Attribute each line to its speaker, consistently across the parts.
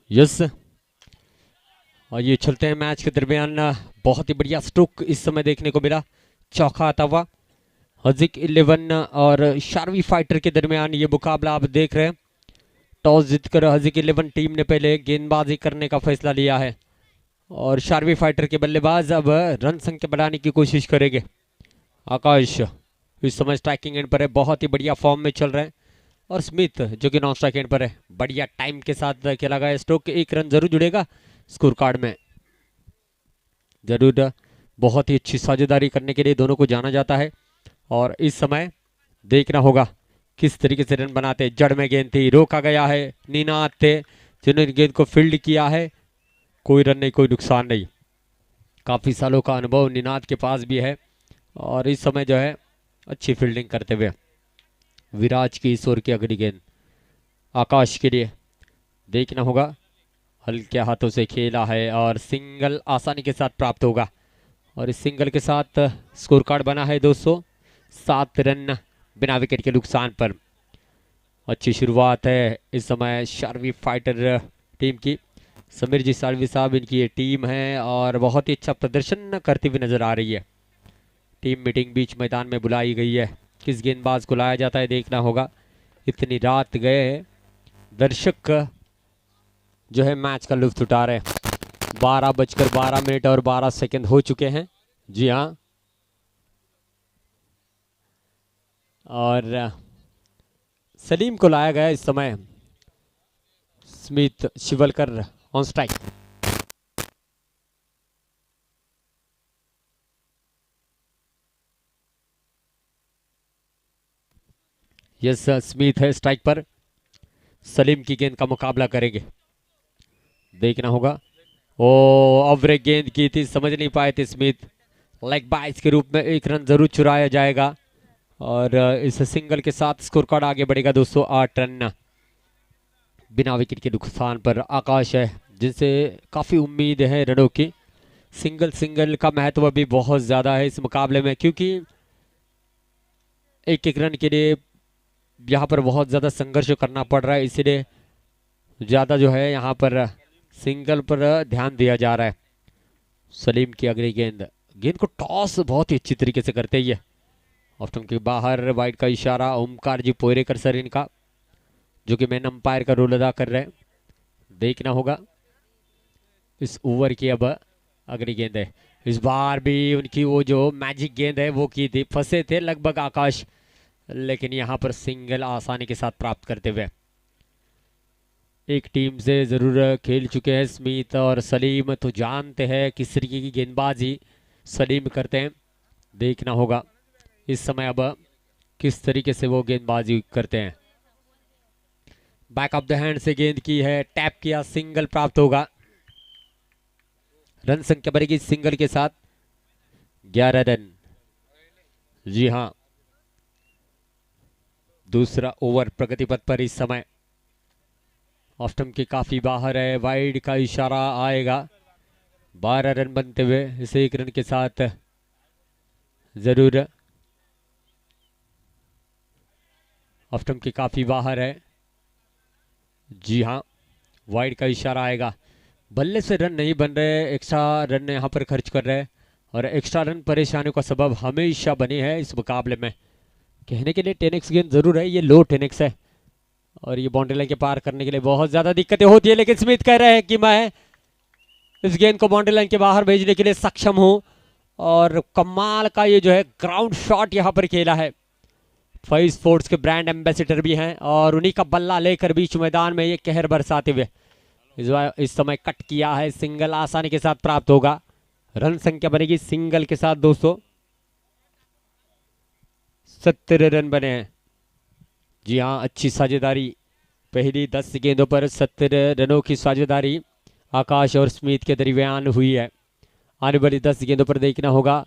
Speaker 1: Yes. और ये चलते हैं मैच के दरमियान। बहुत ही बढ़िया स्ट्रोक इस समय देखने को मिला, चौका आता हुआ। हजिक 11 और शारवी फाइटर के दरमियान ये मुकाबला आप देख रहे हैं। टॉस जीतकर हजिक 11 टीम ने पहले गेंदबाजी करने का फैसला लिया है और शारवी फाइटर के बल्लेबाज अब रन संख्या बढ़ाने की कोशिश करेंगे। आकाश इस समय स्ट्राइकिंग एंड पर है, बहुत ही बढ़िया फॉर्म में चल रहे हैं। और स्मिथ जो कि नॉन स्ट्राइक एंड पर है, बढ़िया टाइम के साथ खेला गया स्ट्रोक, एक रन जरूर जुड़ेगा स्कोर कार्ड में जरूर। बहुत ही अच्छी साझेदारी करने के लिए दोनों को जाना जाता है और इस समय देखना होगा किस तरीके से रन बनाते। जड़ में गेंद थी, रोका गया है, निनाद थे जिन्होंने गेंद को फील्ड किया है। कोई रन नहीं, कोई नुकसान नहीं। काफ़ी सालों का अनुभव निनाद के पास भी है और इस समय जो है अच्छी फील्डिंग करते हुए विराज की इस ओर की अगली गेंद आकाश के लिए देखना होगा। हल्के हाथों से खेला है और सिंगल आसानी के साथ प्राप्त होगा और इस सिंगल के साथ स्कोर कार्ड बना है 207 रन बिना विकेट के नुकसान पर। अच्छी शुरुआत है इस समय शारवी फाइटर टीम की। समीर जी सालवी साहब इनकी ये टीम है और बहुत ही अच्छा प्रदर्शन करती हुई नजर आ रही है। टीम मीटिंग बीच मैदान में बुलाई गई है, किस गेंदबाज को लाया जाता है देखना होगा। इतनी रात गए दर्शक जो है मैच का लुत्फ उठा रहे हैं। 12 बजकर 12 मिनट और 12 सेकंड हो चुके हैं। जी हाँ। और सलीम को लाया गया इस समय। Smith Shivalkar on strike. Yes, Smith है स्ट्राइक पर। सलीम की गेंद का मुकाबला करेंगे, देखना होगा। ओ ओवरे गेंद की थी, समझ नहीं पाए थे स्मिथ। लेग बाइस के रूप में एक रन जरूर चुराया जाएगा और इस सिंगल के साथ स्कोर कार्ड आगे बढ़ेगा 208 रन बिना विकेट के नुकसान पर। आकाश है जिनसे काफ़ी उम्मीद है रनों की। सिंगल सिंगल का महत्व भी बहुत ज़्यादा है इस मुकाबले में, क्योंकि एक एक रन के लिए यहाँ पर बहुत ज़्यादा संघर्ष करना पड़ रहा है, इसलिए ज़्यादा जो है यहाँ पर सिंगल पर ध्यान दिया जा रहा है। सलीम की अगली गेंद, गेंद को टॉस बहुत ही अच्छी तरीके से करते ही है। ऑफ स्टंप के बाहर वाइड का इशारा ओमकार जी पोयरेकर सर इनका, जो कि मैन अंपायर का रोल अदा कर रहे हैं। देखना होगा इस ओवर की अब अगली गेंद है। इस बार भी उनकी वो जो मैजिक गेंद है वो की थी, फंसे थे लगभग आकाश, लेकिन यहाँ पर सिंगल आसानी के साथ प्राप्त करते हुए। एक टीम से जरूर खेल चुके हैं स्मिथ और सलीम, तो जानते हैं किस तरीके की गेंदबाजी सलीम करते हैं। देखना होगा इस समय अब किस तरीके से वो गेंदबाजी करते हैं। बैक ऑफ द हैंड से गेंद की है, टैप किया, सिंगल प्राप्त होगा। रन संख्या बढ़ेगी सिंगल के साथ 11 रन। जी हाँ, दूसरा ओवर प्रगति पथ पर इस समय। ऑफ स्टंप के काफी बाहर है, वाइड का इशारा आएगा। 12 रन बनते हुए इसे एक रन के साथ जरूर। ऑफ स्टंप के काफी बाहर है। जी हाँ, वाइड का इशारा आएगा। बल्ले से रन नहीं बन रहे, एक्स्ट्रा रन यहाँ पर खर्च कर रहे हैं और एक्स्ट्रा रन परेशानियों का सबब हमेशा बनी है इस मुकाबले में। कहने के लिए 10x गेंद जरूर है, ये लो 10x है और ये बाउंड्री लाइन के पार करने के लिए बहुत ज्यादा दिक्कतें होती है, लेकिन स्मिथ कह रहे हैं कि मैं इस गेंद को बाउंड्री लाइन के बाहर भेजने के लिए सक्षम हूं और कमाल का ये जो है ग्राउंड शॉट यहाँ पर खेला है। फाइव स्पोर्ट्स के ब्रांड एम्बेसडर भी हैं और उन्हीं का बल्ला लेकर बीच मैदान में ये कहर बरसाते हुए इस समय कट किया है, सिंगल आसानी के साथ प्राप्त होगा। रन संख्या बनेगी सिंगल के साथ 270 रन बने हैं। जी हाँ, अच्छी साझेदारी, पहली 10 गेंदों पर 70 रनों की साझेदारी आकाश और स्मिथ के दरमियान हुई है। आने वाली 10 गेंदों पर देखना होगा।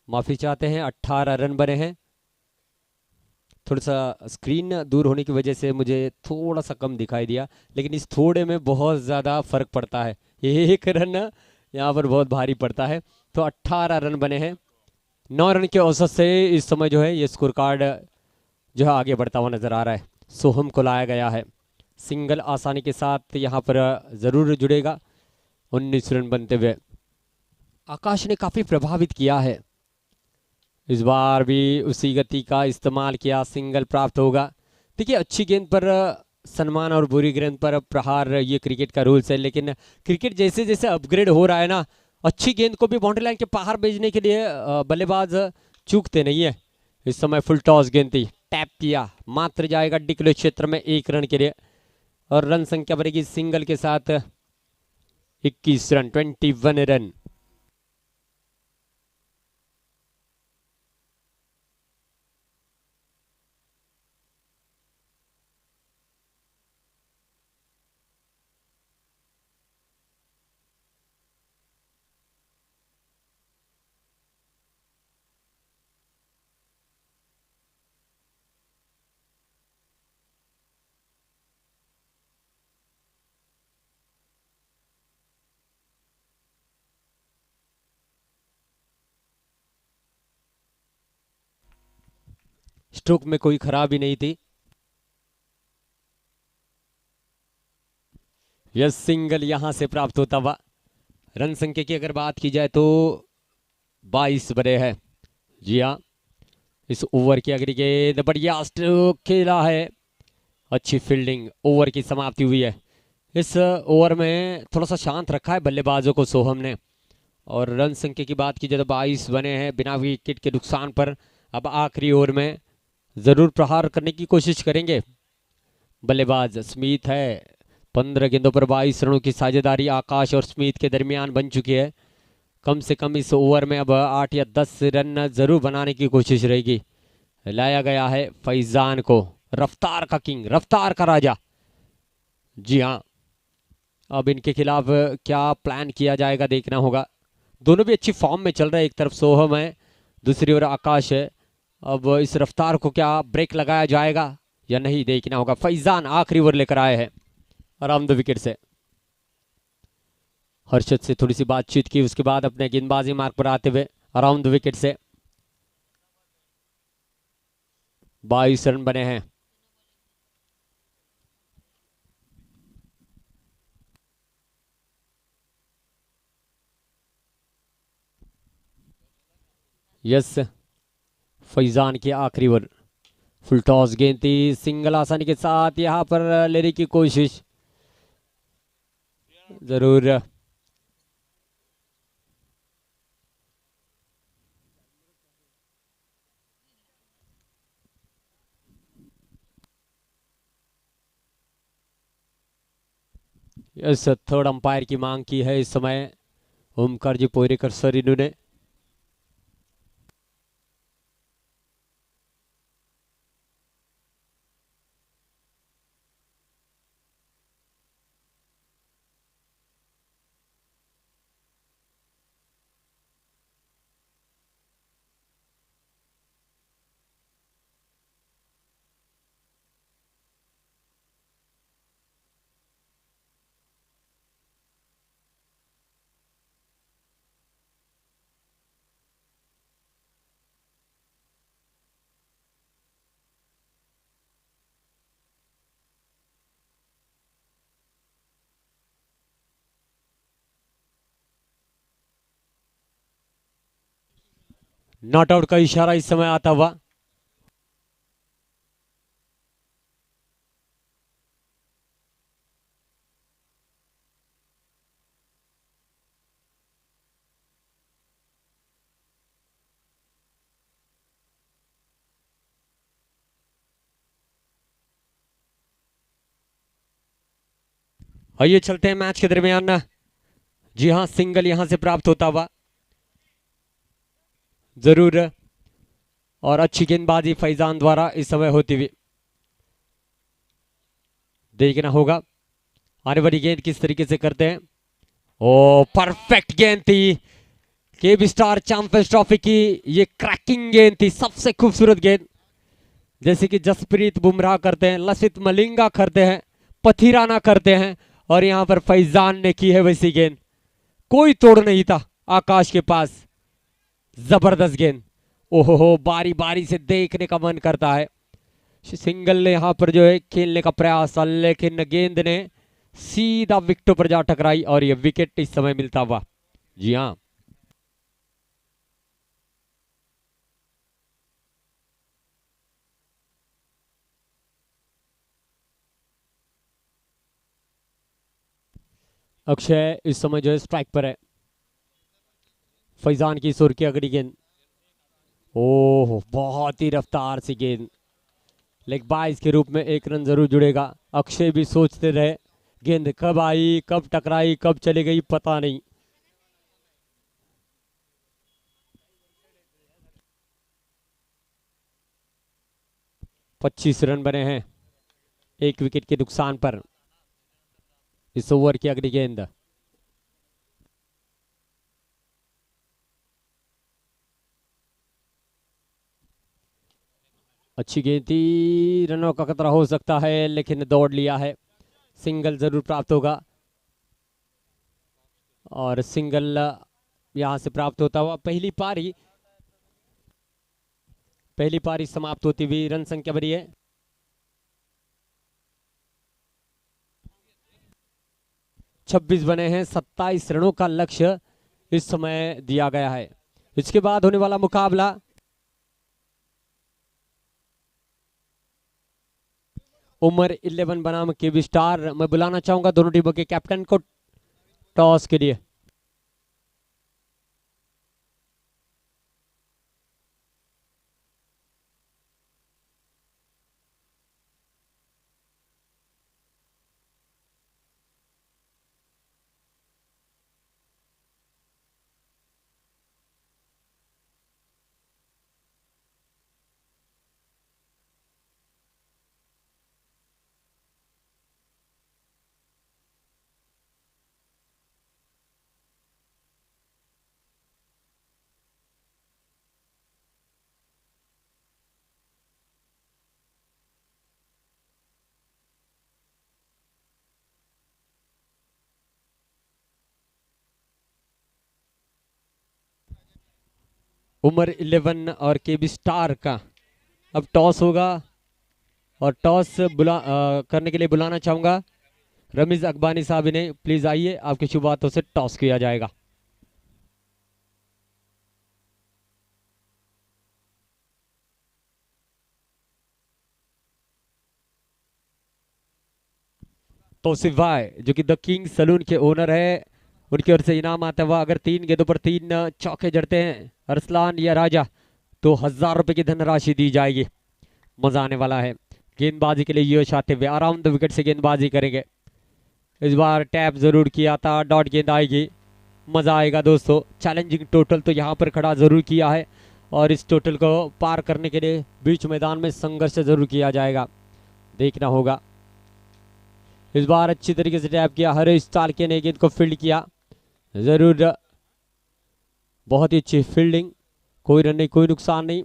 Speaker 1: माफी चाहते हैं, 18 रन बने हैं। थोड़ा सा स्क्रीन दूर होने की वजह से मुझे थोड़ा सा कम दिखाई दिया, लेकिन इस थोड़े में बहुत ज़्यादा फर्क पड़ता है। एक रन यहाँ पर बहुत भारी पड़ता है। तो 18 रन बने हैं, 9 रन के औसत से इस समय जो है ये स्कोर कार्ड जो है आगे बढ़ता हुआ नजर आ रहा है। सोहम को लाया गया है, सिंगल आसानी के साथ यहाँ पर जरूर जुड़ेगा। 19 रन बनते हुए आकाश ने काफी प्रभावित किया है, इस बार भी उसी गति का इस्तेमाल किया, सिंगल प्राप्त होगा। देखिए अच्छी गेंद पर सम्मान और बुरी गेंद पर प्रहार, ये क्रिकेट का रूल्स है। लेकिन क्रिकेट जैसे जैसे अपग्रेड हो रहा है ना, अच्छी गेंद को भी बाउंड्री लाइन के बाहर भेजने के लिए बल्लेबाज चूकते नहीं है। इस समय फुल टॉस गेंद थी, टैप किया, मात्र जाएगा डिक्लेयर क्षेत्र में 1 रन के लिए और रन संख्या बढ़ेगी सिंगल के साथ 21 रन, 21 रन। स्ट्रोक में कोई खराबी नहीं थी। यस, सिंगल यहां से प्राप्त होता हुआ। रन संख्या की अगर बात की जाए तो 22 बने हैं। जी हाँ, इस ओवर की अगली गेंद बढ़िया स्ट्रोक खेला है, अच्छी फील्डिंग, ओवर की समाप्ति हुई है। इस ओवर में थोड़ा सा शांत रखा है बल्लेबाजों को सोहम ने। और रन संख्या की बात की जाए तो 22 बने हैं बिना विकेट के नुकसान पर। अब आखिरी ओवर में जरूर प्रहार करने की कोशिश करेंगे बल्लेबाज स्मिथ है। 15 गेंदों पर 22 रनों की साझेदारी आकाश और स्मिथ के दरमियान बन चुकी है। कम से कम इस ओवर में अब 8 या 10 रन जरूर बनाने की कोशिश रहेगी। लाया गया है फैजान को, रफ्तार का किंग, रफ्तार का राजा। जी हाँ, अब इनके खिलाफ क्या प्लान किया जाएगा देखना होगा। दोनों भी अच्छी फॉर्म में चल रहे हैं, एक तरफ सोहम है, दूसरी ओर आकाश है। अब इस रफ्तार को क्या ब्रेक लगाया जाएगा या नहीं देखना होगा। फैजान आखिरी ओवर लेकर आए हैं अराउंड द विकेट से। हर्षद से थोड़ी सी बातचीत की, उसके बाद अपने गेंदबाजी मार्ग पर आते हुए अराउंड द विकेट से 22 रन बने हैं। यस, फैजान की आखिरी ओवर, फुल टॉस गेंद थी, सिंगल आसानी के साथ यहां पर लेने की कोशिश जरूर। यस, थर्ड अंपायर की मांग की है इस समय ओमकार जी पोरेकर सर इन्होंने। नॉट आउट का इशारा इस समय आता हुआ। आइए चलते हैं मैच के दरमियान। जी हां, सिंगल यहां से प्राप्त होता हुआ जरूर, और अच्छी गेंदबाजी फैजान द्वारा इस समय होती हुई देखना होगा। आने वाली गेंद किस तरीके से करते हैं। ओ परफेक्ट गेंद थी, केबी स्टार चैंपियंस ट्रॉफी की ये क्रैकिंग गेंद थी, सबसे खूबसूरत गेंद जैसे कि जसप्रीत बुमराह करते हैं, लसित मलिंगा करते हैं, पथिराना करते हैं, और यहां पर फैजान ने की है वैसी गेंद। कोई तोड़ नहीं था आकाश के पास। जबरदस्त गेंद। ओहो, बारी बारी से देखने का मन करता है। सिंगल ने यहां पर जो है खेलने का प्रयास, लेकिन गेंद ने सीधा विकेटों पर जा टकराई और यह विकेट इस समय मिलता हुआ। जी हाँ, अक्षय इस समय जो है स्ट्राइक पर है। फैजान की सुर की अगली गेंद। ओह, बहुत ही रफ्तार सी गेंद। लेग बाइस के रूप में एक रन जरूर जुड़ेगा। अक्षय भी सोचते रहे गेंद कब आई, कब टकराई, कब चली गई, पता नहीं। पच्चीस रन बने हैं एक विकेट के नुकसान पर। इस ओवर की अगली गेंद। अच्छी गेंद थी, रनों का खतरा हो सकता है, लेकिन दौड़ लिया है। सिंगल जरूर प्राप्त होगा और सिंगल यहां से प्राप्त होता हुआ पहली पारी समाप्त होती हुई रन संख्या बनी है 26 बने हैं। 27 रनों का लक्ष्य इस समय दिया गया है। इसके बाद होने वाला मुकाबला उमर 11 बनाम केबी स्टार। मैं बुलाना चाहूंगा दोनों टीमों के कैप्टन को टॉस के लिए। उमर 11 और केबी स्टार का अब टॉस होगा और टॉस करने के लिए बुलाना चाहूंगा रमीज अकबानी साहब ने। प्लीज आइए, आपकी शुभ बातों से टॉस किया जाएगा। तौसीफ भाई जो कि द किंग सलून के ओनर है, उनकी ओर से इनाम आता हुआ। अगर 3 गेंदों पर 3 चौके जड़ते हैं अरसलान या राजा तो 1000 रुपए की धनराशि दी जाएगी। मजा आने वाला है। गेंदबाजी के लिए यश आते हुए अराउंड द विकेट से गेंदबाजी करेंगे। इस बार टैप जरूर किया था, डॉट गेंद आएगी, मजा आएगा दोस्तों। चैलेंजिंग टोटल तो यहाँ पर खड़ा जरूर किया है और इस टोटल को पार करने के लिए बीच मैदान में संघर्ष जरूर किया जाएगा, देखना होगा। इस बार अच्छी तरीके से टैप किया, हरीश चालके ने गेंद को फील्ड किया, जरूर बहुत ही अच्छी फील्डिंग, कोई रन नहीं, कोई नुकसान नहीं।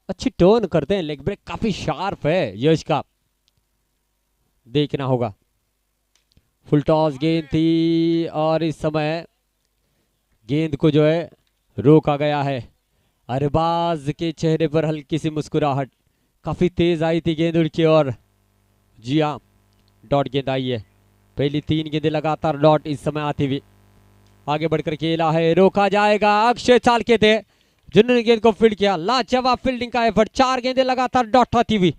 Speaker 1: अच्छी टर्न करते हैं, लेग ब्रेक काफी शार्प है यश का, देखना होगा। फुल टॉस गेंद थी और इस समय गेंद को जो है रोका गया है। अरबाज के चेहरे पर हल्की सी मुस्कुराहट, काफी तेज आई थी गेंद उनकी और जी हाँ, डॉट गेंद आई है। पहली 3 गेंदें लगातार डॉट इस समय आती हुई। आगे बढ़कर खेला है, रोका जाएगा। अक्षय चालके थे जिन्होंने गेंद को फील्ड किया, लाजवाब फील्डिंग का एफर्ट। 4 गेंदें लगातार डॉट आती हुई।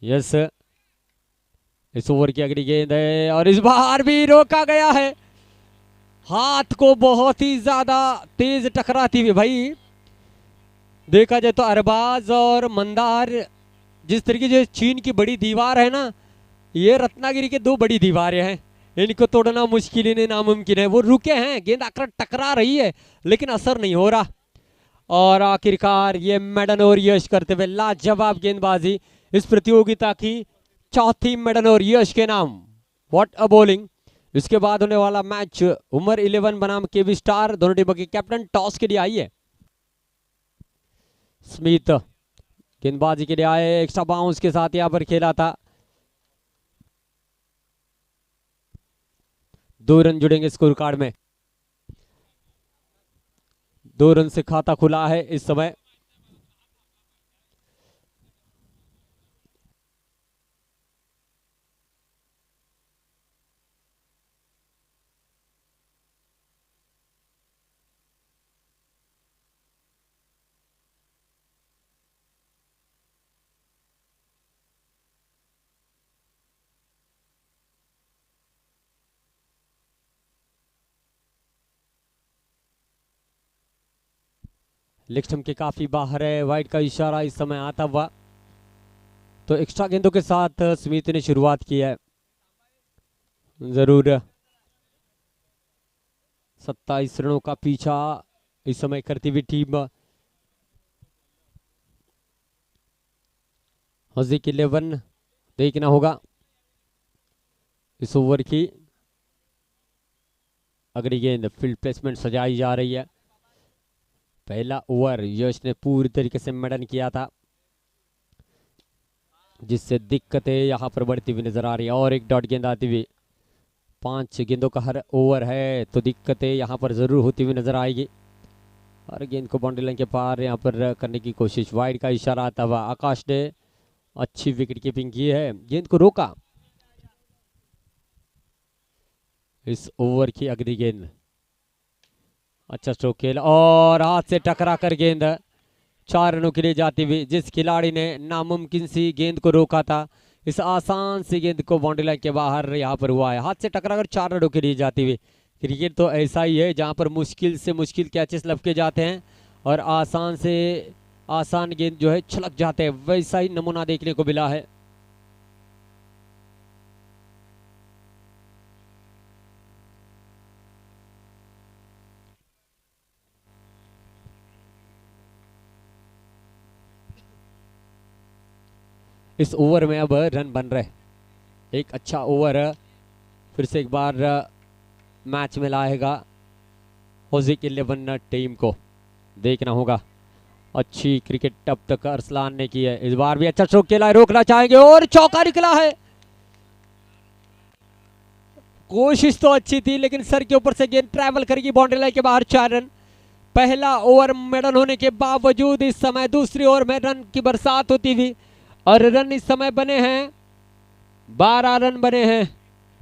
Speaker 1: यस, इस ओवर की अगली गेंद है और इस बार भी रोका गया है। हाथ को बहुत ही ज्यादा तेज टकराती हुई। भाई देखा जाए तो अरबाज और मंदार, जिस तरीके से चीन की बड़ी दीवार है ना, ये रत्नागिरी के 2 बड़ी दीवारें हैं, इनको तोड़ना मुश्किल ही नहीं नामुमकिन है। वो रुके हैं, गेंद आकर टकरा रही है लेकिन असर नहीं हो रहा। और आखिरकार ये मेडन और यश करते हुए लाजवाब गेंदबाजी, इस प्रतियोगिता की 4थी मेडन और यश के नाम। What a bowling. इसके बाद होने वाला मैच उमर 11 बनाम केवी स्टार, दोनों टीमों के कैप्टन टॉस के लिए आई है। स्मिथ गेंदबाजी के लिए आए, एक्स्ट्रा बाउंस के साथ यहां पर खेला था। 2 रन जुड़ेंगे स्कोर कार्ड में। 2 रन से खाता खुला है इस समय। लेग स्टंप के काफी बाहर है, वाइड का इशारा इस समय आता हुआ। तो एक्स्ट्रा गेंदों के साथ स्मिथ ने शुरुआत की है। जरूर 27 रनों का पीछा इस समय करती हुई टीम हजीक 11। देखना होगा इस ओवर की अगली गेंद। फील्ड प्लेसमेंट सजाई जा रही है। पहला ओवर यश ने पूरी तरीके से मेडन किया था, जिससे दिक्कतें यहां पर बढ़ती हुई नजर आ रही है। और एक डॉट गेंद आती हुई। 5 गेंदों का हर ओवर है, तो दिक्कतें यहां पर जरूर होती हुई नजर आएगी। हर गेंद को बाउंड्री लाइन के पार यहां पर करने की कोशिश। वाइड का इशारा आता हुआ। आकाश ने अच्छी विकेट कीपिंग की है, गेंद को रोका। इस ओवर की अगली गेंद। अच्छा स्ट्रोक खेला और हाथ से टकरा कर गेंद 4 रनों के लिए जाती हुई। जिस खिलाड़ी ने नामुमकिन सी गेंद को रोका था, इस आसान सी गेंद को बाउंड्री लाइन के बाहर यहां पर हुआ है। हाथ से टकरा कर 4 रनों के लिए जाती हुई। क्रिकेट तो ऐसा ही है जहां पर मुश्किल से मुश्किल कैचेस लपके जाते हैं और आसान से आसान गेंद जो है छलक जाते हैं। वैसा ही नमूना देखने को मिला है। इस ओवर में अब रन बन रहे। एक अच्छा ओवर फिर से एक बार मैच में लाएगा हजीक 11 टीम को। देखना होगा। अच्छी क्रिकेट अब तक अरसलान ने की है, इस बार भी अच्छा स्ट्रोक खेला है। रोकना चाहेंगे और चौका निकला है। कोशिश तो अच्छी थी, लेकिन सर के ऊपर से गेंद ट्रैवल करेगी बाउंड्री लाइन के बाहर। 4 रन। पहला ओवर मेडन होने के बावजूद इस समय दूसरी ओवर में रन की बरसात होती थी और रन इस समय बने हैं 12 रन बने हैं,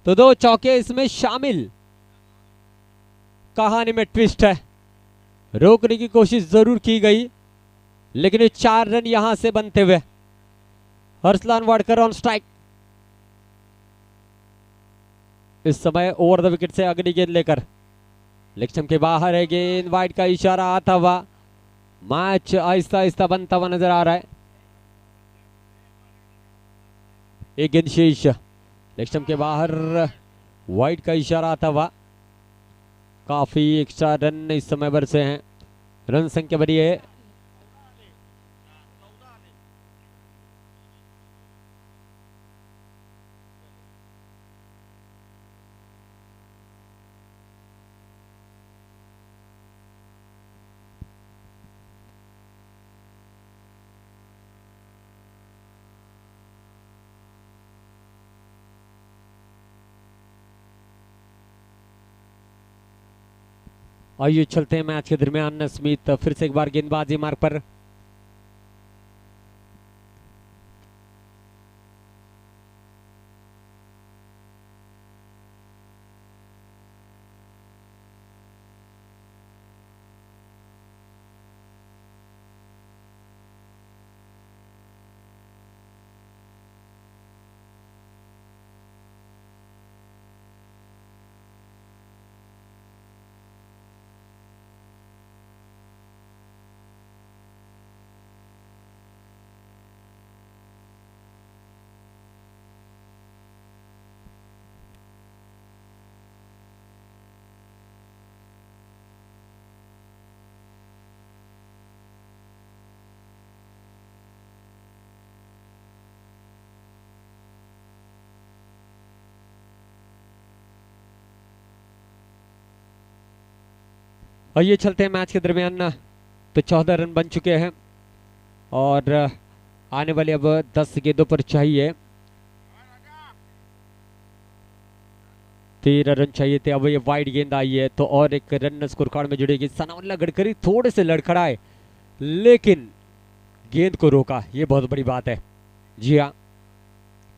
Speaker 1: तो 2 चौके इसमें शामिल। कहानी में ट्विस्ट है। रोकने की कोशिश जरूर की गई, लेकिन ये 4 रन यहां से बनते हुए। Arsalan Wadkar on strike. इस समय ओवर द विकेट से अगली गेंद लेकर। लेग स्टंप के बाहर है गेंद, वाइड का इशारा आता हुआ। मैच आहिस्ता आहिस्ता बनता हुआ नजर आ रहा है। एक गेंद शेष। लेग स्टंप के बाहर वाइड का इशारा आता हुआ। काफी एक्स्ट्रा रन इस समय बरसे हैं। रन संख्या बड़ी है। आइए चलते हैं मैच के दरमियान। स्मिथ फिर से एक बार गेंदबाजी मार्ग पर। और ये चलते हैं मैच के दरमियान। तो 14 रन बन चुके हैं और आने वाले अब 10 गेंदों पर चाहिए, 13 रन चाहिए थे। अब ये वाइड गेंद आई है तो और एक रन स्कोर कार्ड में जुड़ेगी। सनाउल्लाह गडकरी थोड़े से लड़खड़ाए लेकिन गेंद को रोका, ये बहुत बड़ी बात है। जी हाँ,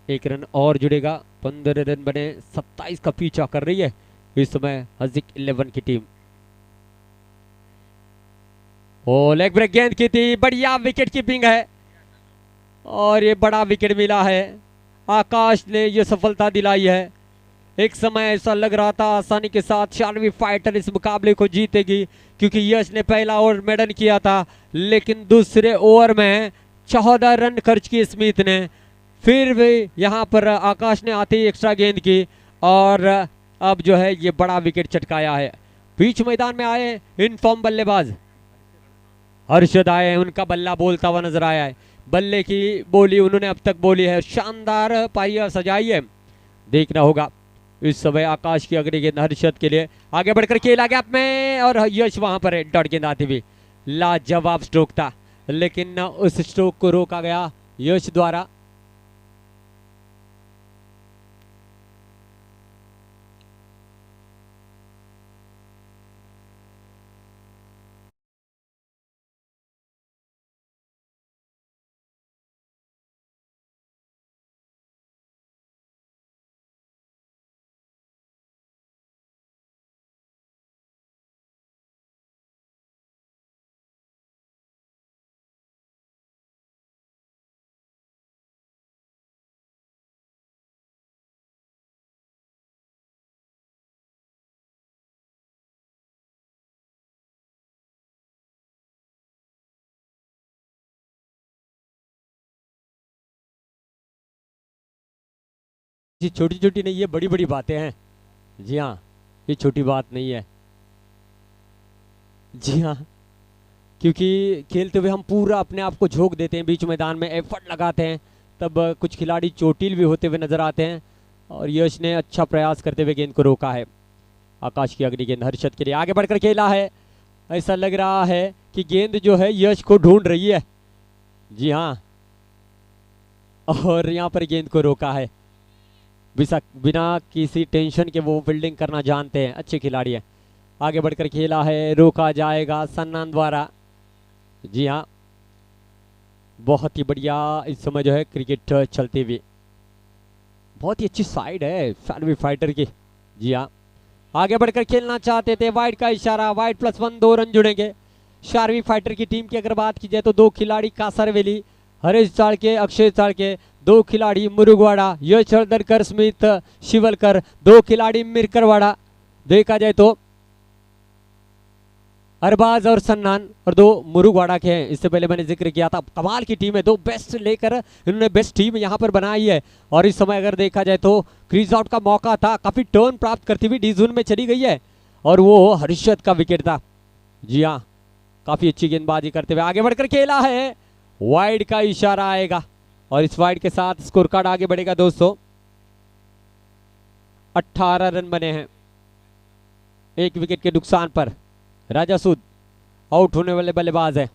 Speaker 1: एक रन और जुड़ेगा, 15 रन बने, 27 का पीछा कर रही है इस समय हजिक 11 की टीम। ओ लेग ब्रेक गेंद की थी, बढ़िया विकेट कीपिंग है और ये बड़ा विकेट मिला है। आकाश ने ये सफलता दिलाई है। एक समय ऐसा लग रहा था आसानी के साथ शानवी फाइटर इस मुकाबले को जीतेगी क्योंकि यश ने पहला ओवर मेडन किया था, लेकिन दूसरे ओवर में 14 रन खर्च किए स्मिथ ने। फिर भी यहाँ पर आकाश ने आते ही एक्स्ट्रा गेंद की और अब जो है ये बड़ा विकेट चटकाया है। बीच मैदान में आए इन फॉर्म बल्लेबाज हर्षद आए हैं, उनका बल्ला बोलता हुआ नजर आया है। बल्ले की बोली उन्होंने अब तक बोली है, शानदार पारी सजाई है। देखना होगा इस समय आकाश की अगली गेंद हर्षद के लिए, आगे बढ़कर खेला गैप में और यश वहां पर है। डॉट गेंद आती हुई, लाजवाब स्ट्रोक था लेकिन उस स्ट्रोक को रोका गया यश द्वारा। जी छोटी छोटी नहीं, ये बड़ी बड़ी बातें हैं। जी हाँ, ये छोटी बात नहीं है। जी हाँ, क्योंकि खेलते हुए हम पूरा अपने आप को झोंक देते हैं, बीच मैदान में एफर्ट लगाते हैं, तब कुछ खिलाड़ी चोटिल भी होते हुए नजर आते हैं और यश ने अच्छा प्रयास करते हुए गेंद को रोका है। आकाश की अगली गेंद हर्षद के लिए, आगे बढ़कर खेला है। ऐसा लग रहा है कि गेंद जो है यश को ढूंढ रही है। जी हाँ, और यहाँ पर गेंद को रोका है बिना किसी टेंशन के। वो फील्डिंग करना जानते हैं, अच्छे खिलाड़ी हैं। आगे बढ़कर खेला है, रोका जाएगा सन्नान द्वारा। जी हाँ, बहुत ही बढ़िया इस समय जो है क्रिकेट चलती हुई, बहुत ही अच्छी साइड है शानवी फाइटर की। जी हाँ, आगे बढ़कर खेलना चाहते थे, वाइड का इशारा, वाइड +1, 2 रन जुड़ेंगे। शानवी फाइटर की टीम की अगर बात की जाए तो 2 खिलाड़ी कासरवेली, हरीश चाड़के, अक्षय चाड़के, 2 खिलाड़ी मुरुगवाड़ा, यश हरदरकर, स्मिथ शिवलकर, 2 खिलाड़ी मिरकरवाड़ा। देखा जाए तो अरबाज और सन्नान और 2 मुरुगवाड़ा के हैं। इससे पहले मैंने जिक्र किया था, कमाल की टीम है, 2 बेस्ट लेकर इन्होंने बेस्ट टीम यहाँ पर बनाई है। और इस समय अगर देखा जाए तो क्रीज आउट का मौका था, काफी टर्न प्राप्त करती हुई डी जोन में चली गई है और वो हर्षद का विकेट था। जी हाँ, काफी अच्छी गेंदबाजी करते हुए आगे बढ़कर खेला है, वाइड का इशारा आएगा और इस वाइड के साथ स्कोर कार्ड आगे बढ़ेगा दोस्तों। 18 रन बने हैं 1 विकेट के नुकसान पर। राजा सूद आउट होने वाले बल्लेबाज है।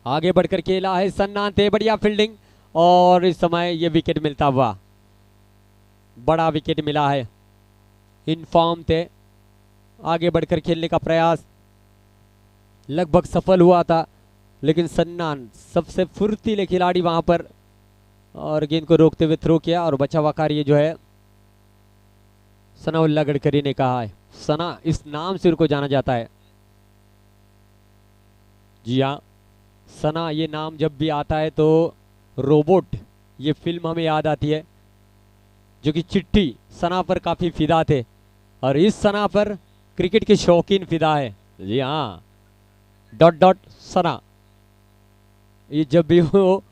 Speaker 1: आगे बढ़कर खेला है, सन्नान थे, बढ़िया फील्डिंग और इस समय ये विकेट मिलता हुआ, बड़ा विकेट मिला है। इनफॉर्म थे, आगे बढ़कर खेलने का प्रयास लगभग सफल हुआ था लेकिन सन्नान सबसे फुर्तीले खिलाड़ी वहां पर और गेंद को रोकते हुए थ्रो किया और बचा हुआ कार्य जो है सनाउल्लाह गडकरी ने कहा है। सना इस नाम से उनको जाना जाता है। जी हाँ, सना ये नाम जब भी आता है तो रोबोट ये फिल्म हमें याद आती है, जो कि चिट्ठी सना पर काफी फिदा थे और इस सना पर क्रिकेट के शौकीन फिदा है। जी हाँ, डॉट डॉट सना, ये जब भी वो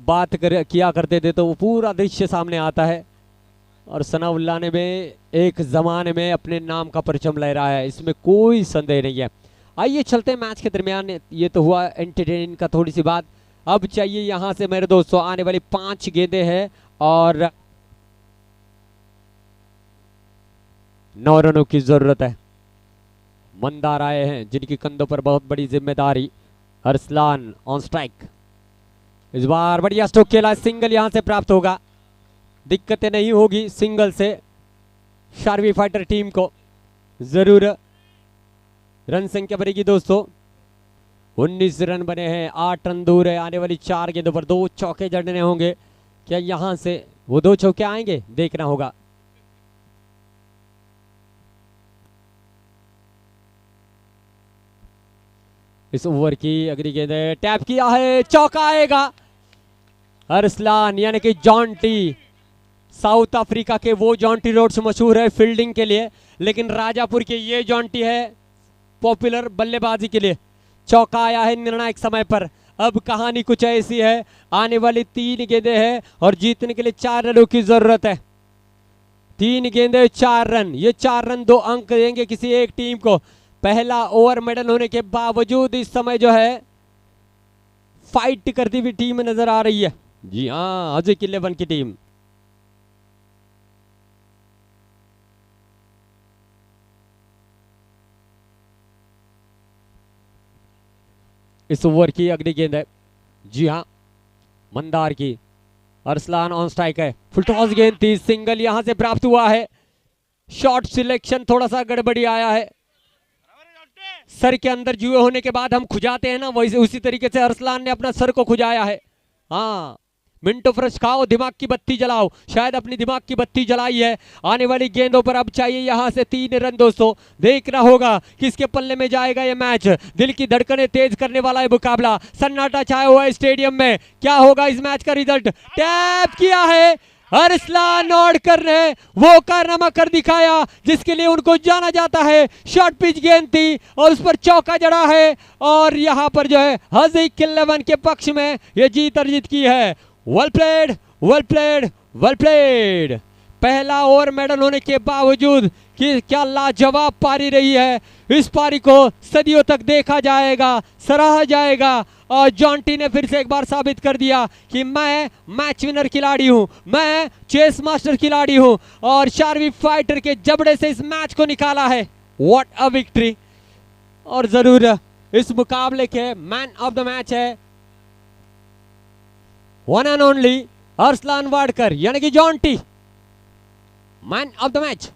Speaker 1: बात किया करते थे तो वो पूरा दृश्य सामने आता है और सनाउल्लाह ने में एक जमाने में अपने नाम का परचम लहराया है, इसमें कोई संदेह नहीं है। आइए चलते हैं मैच के दरमियान, ये तो हुआ एंटरटेनिंग का थोड़ी सी बात। अब चाहिए यहां से मेरे दोस्तों आने वाली 5 गेंदें हैं और 9 रनों की जरूरत है। मंदार आए हैं जिनकी कंधों पर बहुत बड़ी जिम्मेदारी। अरसलान ऑन स्ट्राइक, इस बार बढ़िया स्ट्रोक खेला, सिंगल यहां से प्राप्त होगा, दिक्कतें नहीं होगी सिंगल से। शारवी फाइटर टीम को जरूर रन संख्या बढ़ेगी दोस्तों। 19 रन बने हैं, 8 रन दूर है। आने वाली 4 गेंदों पर 2 चौके जड़ने होंगे। क्या यहां से वो 2 चौके आएंगे, देखना होगा। इस ओवर की अगली गेंद है, टैप किया है, चौका आएगा। अरसलान यानी कि जॉन्टी, साउथ अफ्रीका के वो जॉन्टी रोड्स मशहूर है फील्डिंग के लिए, लेकिन राजापुर के ये जॉन्टी है पॉपुलर बल्लेबाजी के लिए। चौका आया है निर्णायक समय पर। अब कहानी कुछ ऐसी है, आने वाली 3 गेंदें हैं और जीतने के लिए 4 रनों की जरूरत है। 3 गेंदें 4 रन, ये 4 रन 2 अंक देंगे किसी एक टीम को। पहला ओवर मेडल होने के बावजूद इस समय जो है फाइट करती हुई टीम नजर आ रही है। जी हाँ, अजय 11 की टीम। इस ओवर की अगली गेंद है, जी हाँ, मंदार की। अरसलान ऑन स्ट्राइक है, फुल टॉस गेंद थी, सिंगल यहां से प्राप्त हुआ है। शॉट सिलेक्शन थोड़ा सा गड़बड़ी आया है। सर के अंदर जुए होने के बाद हम खुजाते हैं ना, वैसे उसी तरीके से अरसलान ने अपना सर को खुजाया है। हाँ, मिंटो फ्रेश खाओ, दिमाग की बत्ती जलाओ। शायद अपनी दिमाग की बत्ती जलाई है। आने वाली गेंदों पर अब चाहिए यहां से 3 रन दोस्तों। देखना होगा किसके पल्ले में जाएगा ये मैच। दिल की धड़कनें तेज करने वाला है मुकाबला, सन्नाटा छाया हुआ है स्टेडियम में। क्या होगा इस मैच का रिजल्ट? टैप किया है, अरसलान नॉट कर रहे, वो कारनामा कर दिखाया जिसके लिए उनको जाना जाता है। शॉर्ट पिच गेंद थी और उस पर चौका जड़ा है और यहां पर जो है हज़ीक 11 के पक्ष में ये जीत अर्जित की है। Well played, well played, well played. पहला ओवर मेडल होने के बावजूद कि क्या लाजवाब पारी रही है। इस पारी को सदियों तक देखा जाएगा, सराहा जाएगा और जॉन्टी ने फिर से एक बार साबित कर दिया कि मैं मैच विनर खिलाड़ी हूं, मैं चेस मास्टर खिलाड़ी हूं और शारवी फाइटर के जबड़े से इस मैच को निकाला है। What a victory. और जरूर इस मुकाबले के मैन ऑफ द मैच है one and only Arsalan Wadkar यानी कि Jonty, man of the match.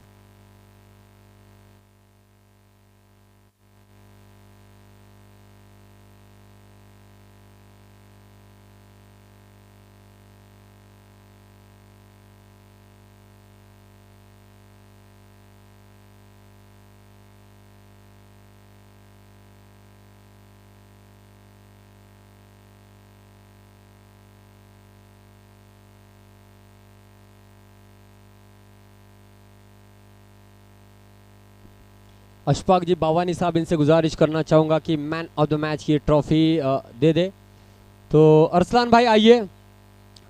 Speaker 1: Ashfaq ji Bawani साहब, इनसे गुजारिश करना चाहूँगा कि मैन ऑफ द मैच की ट्रॉफी दे दे। तो अरसलान भाई आइए,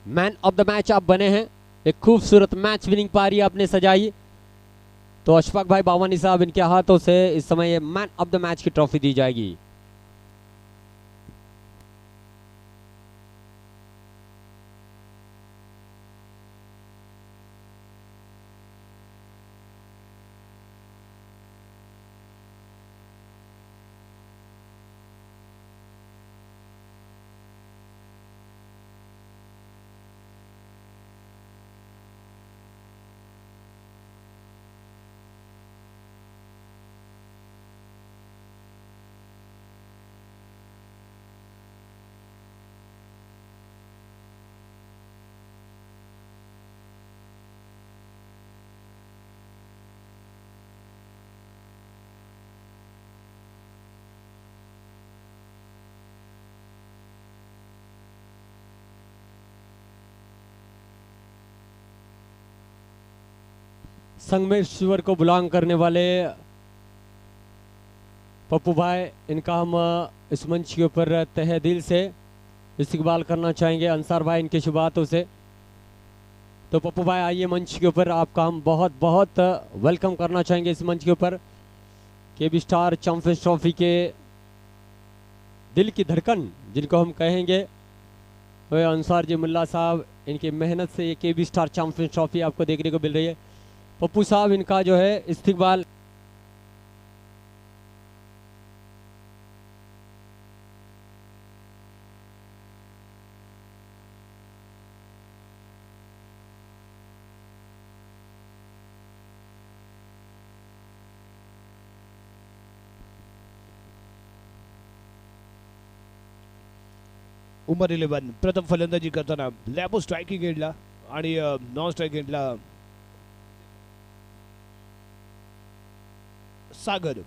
Speaker 1: मैन ऑफ द मैच आप बने हैं, एक खूबसूरत मैच विनिंग पारी आपने सजाई। तो अशफाक भाई बावानी साहब, इनके हाथों से इस समय ये मैन ऑफ द मैच की ट्रॉफी दी जाएगी। संगमेश्वर को बिलोंग करने वाले पप्पू भाई, इनका हम इस मंच के ऊपर तहे दिल से इस्तकबाल करना चाहेंगे अंसार भाई इनके शुभ हाथों से। तो पप्पू भाई आइए मंच के ऊपर, आपका हम बहुत बहुत वेलकम करना चाहेंगे इस मंच के ऊपर। केबी स्टार चैंपियंस ट्रॉफी के दिल की धड़कन जिनको हम कहेंगे, वह अंसार जी मुल्ला साहब, इनकी मेहनत से ये केबी स्टार चैंपियंस ट्रॉफी आपको देखने को मिल रही है। पप्पू साहब इनका जो है इस्तिकबाल
Speaker 2: उमर 11 प्रथम फलंदाजी करताना लॅबो स्ट्रायकिंग एंडला आणि नॉन स्ट्राइक एंडला सागर.